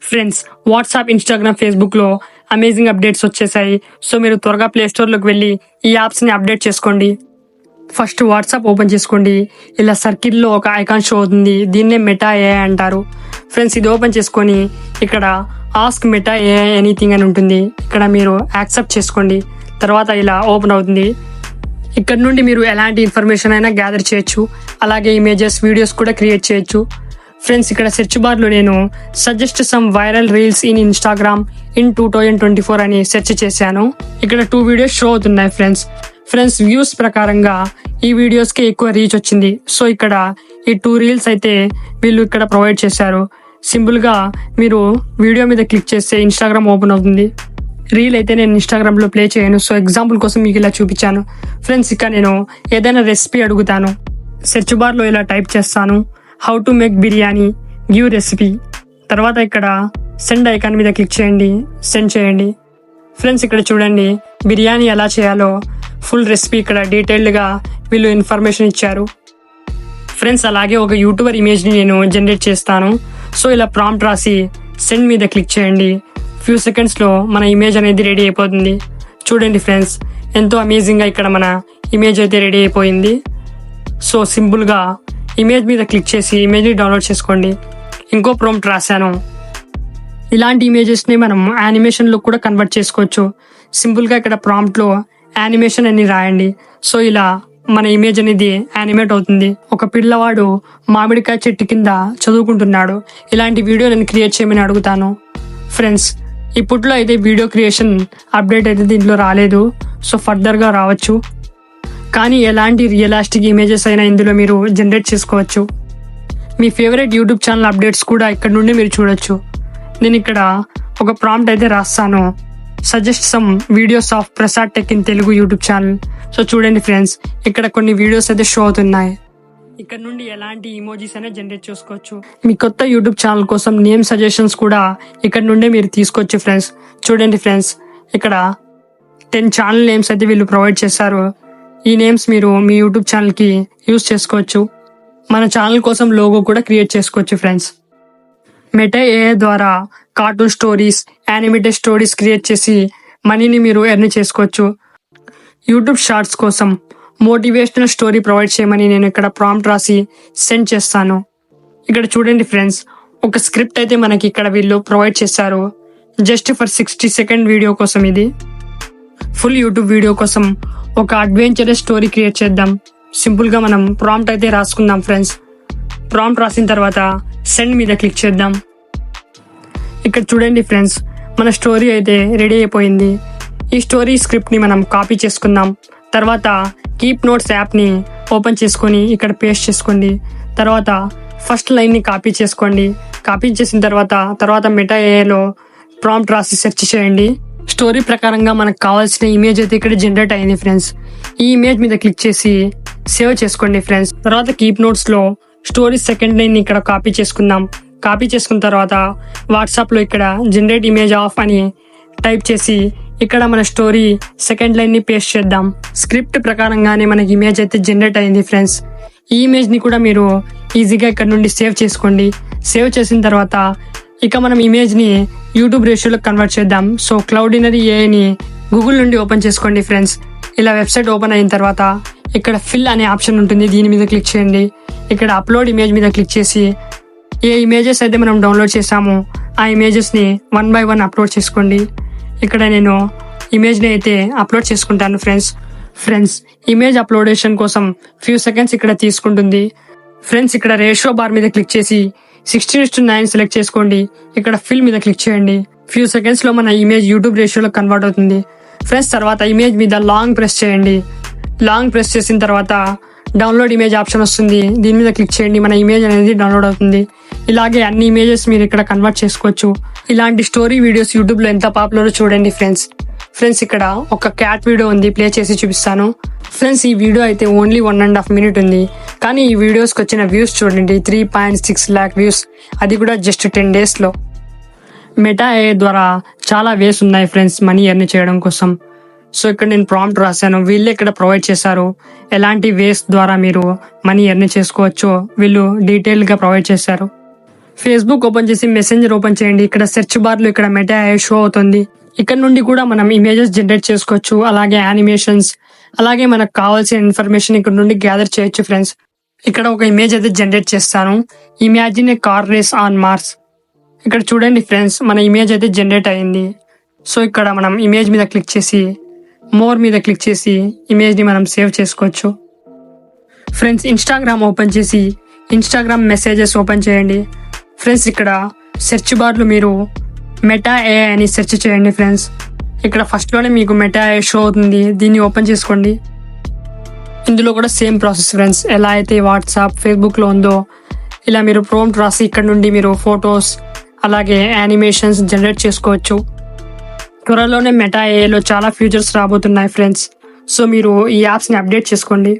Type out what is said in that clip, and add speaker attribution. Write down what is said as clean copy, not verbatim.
Speaker 1: Friends, WhatsApp, Instagram, Facebook లో amazing updates వచ్చేసాయి. So మీరు త్వరగా ప్లే స్టోర్ లోకి వెళ్ళి ఈ యాప్స్ ని అప్డేట్ చేసుకోండి. ఫస్ట్ వాట్సాప్ ఓపెన్ చేసుకోండి. ఇలా సర్కిల్ లో ఒక ఐకాన్ షో అవుతుంది. దీన్నే మెటా ఏఐ అంటారు. ఫ్రెండ్స్, ఇది ఓపెన్ చేసుకొని ఇక్కడ ఆస్క్ మెటా ఏఐ ఎనీథింగ్ అని ఉంటుంది. ఇక్కడ మీరు యాక్సెప్ట్ చేసుకోండి. తర్వాత ఇలా ఓపెన్ అవుతుంది. ఇక్కడ నుండి మీరు ఎలాంటి ఇన్ఫర్మేషన్ అయినా గ్యాదర్ చేయొచ్చు. అలాగే ఇమేజెస్, వీడియోస్ కూడా క్రియేట్ చేయొచ్చు. ఫ్రెండ్స్, ఇక్కడ సెర్చ్ బార్ లో నేను suggest some viral reels in Instagram in 2024 అని సెర్చ్ చేశాను. ఇక్కడ 2 వీడియోస్ షో అవుతున్నాయి. ఫ్రెండ్స్ వ్యూస్ ప్రకారంగా ఈ వీడియోస్ కి ఎక్కువ రీచ్ వచ్చింది. సో ఇక్కడ ఈ 2 రీల్స్ అయితే వీళ్ళు ఇక్కడ ప్రొవైడ్ చేశారు. సింపుల్ గా మీరు వీడియో మీద క్లిక్ చేస్తే ఇన్స్టాగ్రామ్ ఓపెన్ అవుతుంది. రీల్ అయితే నేను ఇన్స్టాగ్రామ్ లో ప్లే చేయను. సో ఎగ్జాంపుల్ కోసం మీకు ఇలా చూపించాను. ఫ్రెండ్స్, ఇక్కడ నేను ఏదైనా రెసిపీ అడుగుతాను. సెర్చ్ బార్ లో ఇలా టైప్ చేస్తాను, how to make biryani, give recipe. తర్వాత ఇక్కడ సెండ్ ఐకాన్ మీద క్లిక్ చేయండి, సెండ్ చేయండి. ఫ్రెండ్స్, ఇక్కడ చూడండి బిర్యానీ ఎలా చేయాలో ఫుల్ రెసిపీ ఇక్కడ డీటెయిల్డ్ గా వీళ్ళు ఇన్ఫర్మేషన్ ఇచ్చారు. ఫ్రెండ్స్, అలాగే ఒక యూట్యూబర్ ఇమేజ్ ని నేను జనరేట్ చేస్తాను. సో ఇలా ప్రాంప్ట్ రాసి సెండ్ మీద క్లిక్ చేయండి. ఫ్యూ సెకండ్స్ లో మన ఇమేజ్ అనేది రెడీ అయిపోతుంది. చూడండి ఫ్రెండ్స్, ఎంతో అమేజింగ్ గా ఇక్కడ మన ఇమేజ్ అయితే రెడీ అయిపోయింది. సో సింపుల్ గా ఇమేజ్ మీద క్లిక్ చేసి ఇమేజ్ ని డౌన్లోడ్ చేసుకోండి. ఇంకో ప్రాంప్ట్ రాశాను. ఇలాంటి ఇమేజెస్ ని మనం యానిమేషన్ లో కూడా కన్వర్ట్ చేసుకోవచ్చు. సింపుల్ గా ఇక్కడ ప్రాంప్ట్ లో యానిమేషన్ అని రాయండి. సో ఇలా మన ఇమేజ్ అనేది యానిమేట్ అవుతుంది. ఒక పిల్లవాడు మామిడికాయ చెట్టు కింద చదువుకుంటున్నాడు. ఇలాంటి వీడియో నేను క్రియేట్ చేయమని అడుగుతాను. ఫ్రెండ్స్, ఇప్పట్లో అయితే వీడియో క్రియేషన్ అప్డేట్ అయితే దీంట్లో రాలేదు. సో ఫర్దర్ గా రావచ్చు. కానీ ఎలాంటి రియలిస్టిక్ ఇమేజెస్ అయినా ఇందులో మీరు జనరేట్ చేసుకోవచ్చు. మీ ఫేవరెట్ యూట్యూబ్ ఛానల్ అప్డేట్స్ కూడా ఇక్కడ నుండి మీరు చూడొచ్చు. నేను ఇక్కడ ఒక ప్రాంప్ట్ అయితే రాస్తాను, suggest some videos of Prasad tech in Telugu YouTube channel. So చూడండి ఫ్రెండ్స్, ఇక్కడ కొన్ని వీడియోస్ అయితే షో అవుతున్నాయి. ఇక్కడ నుండి ఎలాంటి ఇమోజీస్ అయినా జనరేట్ చేసుకోవచ్చు. మీ కొత్త యూట్యూబ్ ఛానల్ కోసం నేమ్ సజెషన్స్ కూడా ఇక్కడ నుండే మీరు తీసుకోవచ్చు. ఫ్రెండ్స్, చూడండి ఫ్రెండ్స్, ఇక్కడ 10 ఛానల్ నేమ్స్ అయితే వీళ్ళు ప్రొవైడ్ చేశారు. ఈ నేమ్స్ మీరు మీ యూట్యూబ్ ఛానల్ కి యూజ్ చేసుకోవచ్చు. మన ఛానల్ కోసం లోగో కూడా క్రియేట్ చేసుకోవచ్చు. ఫ్రెండ్స్, మెటా ఏఐ ద్వారా cartoon stories, animated stories create చేసి మనీని మీరు ఎర్న్ చేసుకోవచ్చు. యూట్యూబ్ షార్ట్స్ కోసం మోటివేషనల్ స్టోరీ ప్రొవైడ్ చేయమని నేను ఇక్కడ ప్రాంప్ట్ రాసి సెండ్ చేస్తాను. ఇక్కడ చూడండి ఫ్రెండ్స్, ఒక స్క్రిప్ట్ అయితే మనకి ఇక్కడ వీళ్ళు ప్రొవైడ్ చేశారు. జస్ట్ ఫర్ 60 సెకండ్ వీడియో కోసం. ఇది ఫుల్ యూట్యూబ్ వీడియో కోసం ఒక అడ్వెంచరస్ స్టోరీ క్రియేట్ చేద్దాం. సింపుల్ గా మనం ప్రాంప్ట్ అయితే రాసుకుందాం. ఫ్రెండ్స్, ప్రాంప్ట్ రాసిన తర్వాత సెండ్ మీద క్లిక్ చేద్దాం. ఇక్కడ చూడండి ఫ్రెండ్స్, మన స్టోరీ అయితే రెడీ అయిపోయింది. ఈ స్టోరీ స్క్రిప్ట్ ని మనం కాపీ చేసుకుందాం. తర్వాత కీప్ నోట్స్ యాప్ ని ఓపెన్ చేసుకొని ఇక్కడ పేస్ట్ చేసుకోండి. తర్వాత ఫస్ట్ లైన్ ని కాపీ చేసుకోండి. కాపీ చేసిన తర్వాత మెటా ఏఐలో ప్రాంప్ట్ రాసి సెర్చ్ చేయండి. స్టోరీ ప్రకారంగా మనకు కావాల్సిన ఇమేజ్ అయితే ఇక్కడ జనరేట్ అయింది. ఫ్రెండ్స్, ఈ ఇమేజ్ మీద క్లిక్ చేసి సేవ్ చేసుకోండి. ఫ్రెండ్స్, తర్వాత కీప్ నోట్స్ లో స్టోరీ సెకండ్ లైన్ ని ఇక్కడ కాపీ చేసుకుందాం. కాపీ చేసుకున్న తర్వాత వాట్సాప్ లో ఇక్కడ జనరేట్ ఇమేజ్ ఆఫ్ అని టైప్ చేసి ఇక్కడ మన స్టోరీ సెకండ్ లైన్ ని పేస్ట్ చేద్దాం. స్క్రిప్ట్ ప్రకారంగానే మనకి ఇమేజ్ అయితే జనరేట్ అయింది. ఫ్రెండ్స్, ఈ ఇమేజ్ ని కూడా మీరు ఈజీగా ఇక్కడ నుండి సేవ్ చేసుకోండి. సేవ్ చేసిన తర్వాత ఇక మనం ఇమేజ్ ని యూట్యూబ్ రేషియోలో కన్వర్ట్ చేద్దాం. సో క్లౌడినరీ ఏఐని గూగుల్ నుండి ఓపెన్ చేసుకోండి. ఫ్రెండ్స్, ఇలా వెబ్సైట్ ఓపెన్ అయిన తర్వాత ఇక్కడ ఫిల్ అనే ఆప్షన్ ఉంటుంది. దీని మీద క్లిక్ చేయండి. ఇక్కడ అప్లోడ్ ఇమేజ్ మీద క్లిక్ చేసి ఏ ఇమేజెస్ అయితే మనం డౌన్లోడ్ చేసామో ఆ ఇమేజెస్ ని 1 by 1 అప్లోడ్ చేసుకోండి. ఇక్కడ నేను ఇమేజ్ ని అయితే అప్లోడ్ చేసుకుంటాను. ఫ్రెండ్స్, ఇమేజ్ అప్లోడేషన్ కోసం ఫ్యూ సెకండ్స్ ఇక్కడ తీసుకుంటుంది. ఫ్రెండ్స్, ఇక్కడ రేషియో బార్ మీద క్లిక్ చేసి 16:9 సెలెక్ట్ చేసుకోండి. ఇక్కడ ఫిల్ మీద క్లిక్ చేయండి. ఫ్యూ సెకండ్స్ లో మన ఇమేజ్ యూట్యూబ్ రేషియోలో కన్వర్ట్ అవుతుంది. ఫ్రెండ్స్, తర్వాత ఇమేజ్ మీద లాంగ్ ప్రెస్ చేయండి. లాంగ్ ప్రెస్ చేసిన తర్వాత డౌన్లోడ్ ఇమేజ్ ఆప్షన్ వస్తుంది. దీని మీద క్లిక్ చేయండి. మన ఇమేజ్ అనేది డౌన్లోడ్ అవుతుంది. ఇలాగే అన్ని ఇమేజెస్ మీరు ఇక్కడ కన్వర్ట్ చేసుకోవచ్చు. ఇలాంటి స్టోరీ వీడియోస్ యూట్యూబ్ లో ఎంత పాపులర్ చూడండి. ఫ్రెండ్స్, ఇక్కడ ఒక క్యాట్ వీడియో ఉంది, ప్లే చేసి చూపిస్తాను. ఫ్రెండ్స్, ఈ వీడియో అయితే ఓన్లీ 1.5 minute ఉంది. కానీ ఈ వీడియోస్కి వచ్చిన వ్యూస్ చూడండి, 3.6 lakh వ్యూస్. అది కూడా జస్ట్ 10 days లో. మెటా ఏఐ ద్వారా చాలా వేస్ ఉన్నాయి ఫ్రెండ్స్ మనీ ఎర్న్ చేయడం కోసం. సో ఇక్కడ నేను ప్రాంప్ట్ రాశాను. వీళ్ళే ఇక్కడ ప్రొవైడ్ చేశారు ఎలాంటి వేస్ ద్వారా మీరు మనీ ఎర్న్ చేసుకోవచ్చో వీళ్ళు డీటెయిల్ గా ప్రొవైడ్ చేశారు. ఫేస్బుక్ ఓపెన్ చేసి మెసెంజర్ ఓపెన్ చేయండి. ఇక్కడ సెర్చ్ బార్ లో ఇక్కడ మెటా AI షో అవుతుంది. ఇక్కడ నుండి కూడా మనం ఇమేజెస్ జనరేట్ చేసుకోవచ్చు, అలాగే యానిమేషన్స్, అలాగే మనకు కావాల్సిన ఇన్ఫర్మేషన్ ఇక్కడ నుండి గ్యాదర్ చేయొచ్చు ఫ్రెండ్స్. ఇక్కడ ఒక ఇమేజ్ అయితే జనరేట్ చేస్తాను. Imagine a car race on Mars. ఇక్కడ చూడండి ఫ్రెండ్స్, మన ఇమేజ్ అయితే జనరేట్ అయింది. సో ఇక్కడ మనం ఇమేజ్ మీద క్లిక్ చేసి మోర్ మీద క్లిక్ చేసి ఇమేజ్ని మనం సేవ్ చేసుకోవచ్చు. ఫ్రెండ్స్ ఇన్స్టాగ్రామ్ ఓపెన్ చేసి ఇన్స్టాగ్రామ్ మెసేజెస్ ఓపెన్ చేయండి. ఫ్రెండ్స్ ఇక్కడ సెర్చ్ బార్లో మీరు మెటా AI అని సెర్చ్ చేయండి ఫ్రెండ్స్. ఇక్కడ ఫస్ట్లోనే మీకు మెటా AI షో అవుతుంది, దీన్ని ఓపెన్ చేసుకోండి. ఇందులో కూడా సేమ్ ప్రాసెస్ ఫ్రెండ్స్, ఎలా అయితే వాట్సాప్ ఫేస్బుక్లో ఉందో ఇలా మీరు ప్రాంప్ట్ రాసి ఇక్కడ నుండి మీరు ఫొటోస్ అలాగే యానిమేషన్స్ జనరేట్ చేసుకోవచ్చు. త్వరలోనే మెటా AIలో చాలా ఫీచర్స్ రాబోతున్నాయి ఫ్రెండ్స్. సో మీరు ఈ యాప్స్ని అప్డేట్ చేసుకోండి.